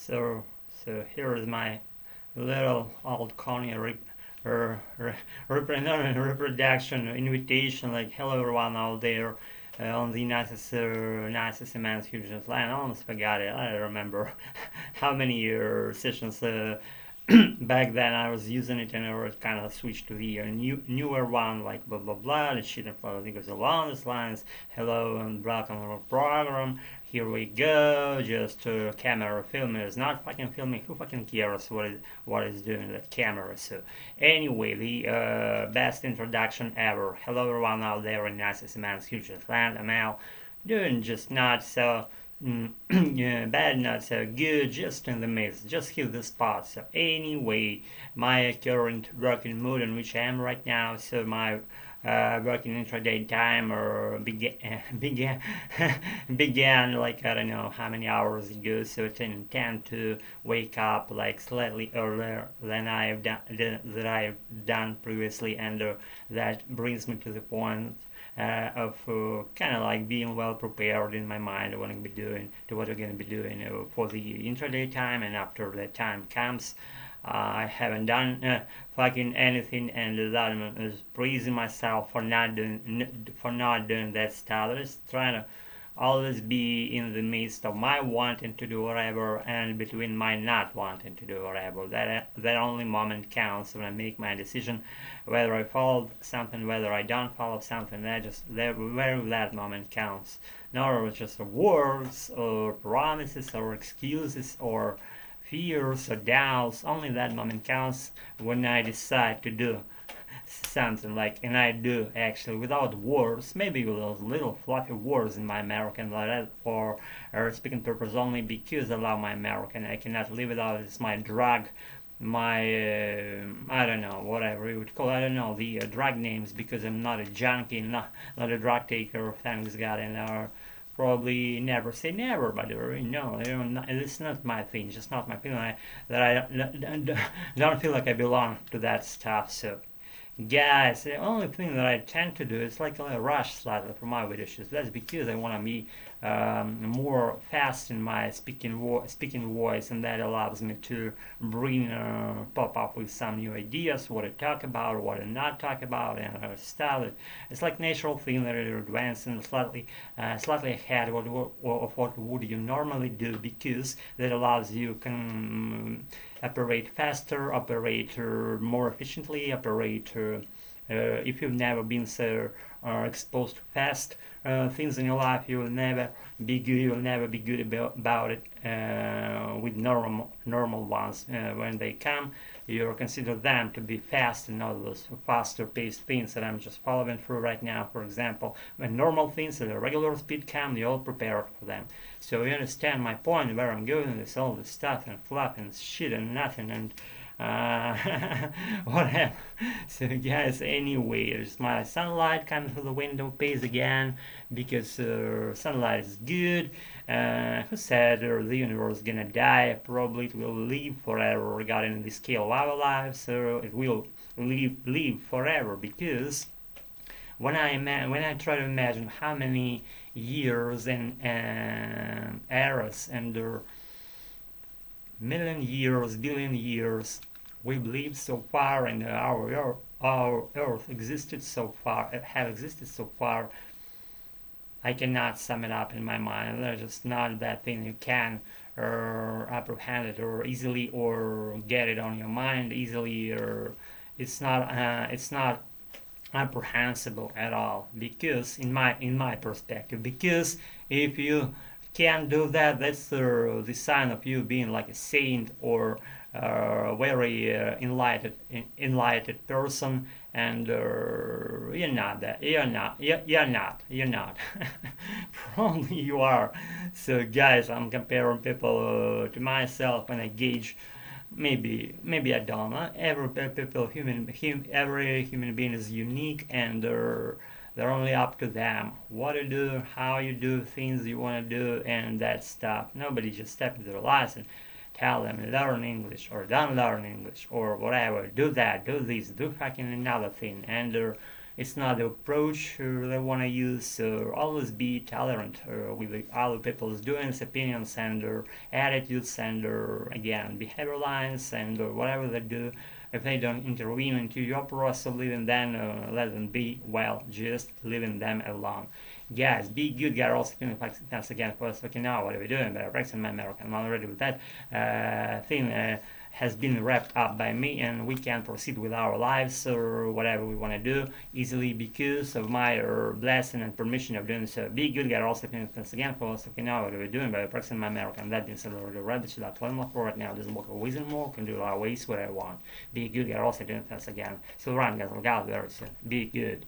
So, so here is my little old Connie reproduction invitation. Like, hello everyone out there on the nicest immense huge land. I almost forgot it. I don't remember how many sessions back then I was using it, and I was kind of switched to the newer one, like blah blah blah. The shit and probably goes along these lines. Hello and welcome to our program. Here we go. Just camera filming is not fucking filming. Who fucking cares what is doing that camera? So anyway, the best introduction ever. Hello everyone out there in nicest immense huge land. I'm Al, doing just not so yeah, bad, not so good, just in the midst, just hit the spot. So anyway, my current working mood in which I am right now, so my working intraday timer began like I don't know how many hours ago, so I intend to wake up like slightly earlier than I've done previously, and that brings me to the point of kind of like being well prepared in my mind what I'm going to be doing for the intraday time, and after that time comes, I haven't done fucking anything, and that is praising myself for not doing that stuff. Just trying to always be in the midst of my wanting to do whatever and between my not wanting to do whatever. That only moment counts when I make my decision, whether I follow something, whether I don't follow something. Where that moment counts. Not just words or promises or excuses or fears or doubts. Only that moment counts when I decide to do something like, and I do actually without words, maybe with those little fluffy words in my American letter for speaking purpose only, because I love my American. I cannot live without it. It's my drug, my I don't know, whatever you would call it. I don't know the drug names, because I'm not a junkie, not a drug taker, thanks God, and probably never say never, but it's not my thing. It's just not my feeling. Don't feel like I belong to that stuff. So guys, the only thing that I tend to do is like a rush slightly for my videos. That's because I want to be more fast in my speaking voice, and that allows me to pop up with some new ideas, what to talk about, what to not talk about, and stuff. It's like natural thing that you're advancing slightly ahead of what would you normally do, because that allows you can operate faster, operate more efficiently, operate if you've never been so exposed to fast things in your life, you will never be good. You will never be good about it with normal ones. When they come, you consider them to be fast, and not those faster paced things that I'm just following through right now. For example, when normal things at a regular speed come, you're all prepared for them. So you understand my point, where I'm going with all this stuff and fluff and shit and nothing and whatever. So guys, anyway, there's my sunlight coming through the window pays again, because sunlight is good. Who said the universe is gonna die? Probably it will live forever regarding the scale of our lives, so it will live forever, because when I try to imagine how many years and eras and million years, billion years we've lived so far, and our Earth existed so far, have existed so far, I cannot sum it up in my mind. There's just not that thing you can apprehend it or easily, or get it on your mind easily, or it's not apprehensible at all, because in my perspective, because if you can't do that, that's the sign of you being like a saint, or very enlightened person, and you're not that. You're not. Probably you are. So guys, I'm comparing people to myself, and I gauge. Maybe I don't know. Every human being is unique, and they're only up to them what to do, how you do things you want to do, and that stuff. Nobody just step into their lives and tell them learn English or don't learn English or whatever. Do that, do this, do fucking another thing, and it's not the approach they want to use. So always be tolerant with the other people's doings, opinions, and attitudes, and again behavior lines, and whatever they do. If they don't intervene into your process of living, then let them be. Well, just leaving them alone. Guys, be good. Guys, also thanks again for looking out. What are we doing? But practicing my American. I'm already with that thing. Has been wrapped up by me, and we can proceed with our lives or whatever we want to do easily because of my blessing and permission of doing so. Be good, get also thanks again for looking out what we're doing by practicing my American. That being said, already read this without one more for right now. Doesn't work a reason more, can do our ways what I want. Be good, get also thanks again. So run, guys, look out very soon. Be good.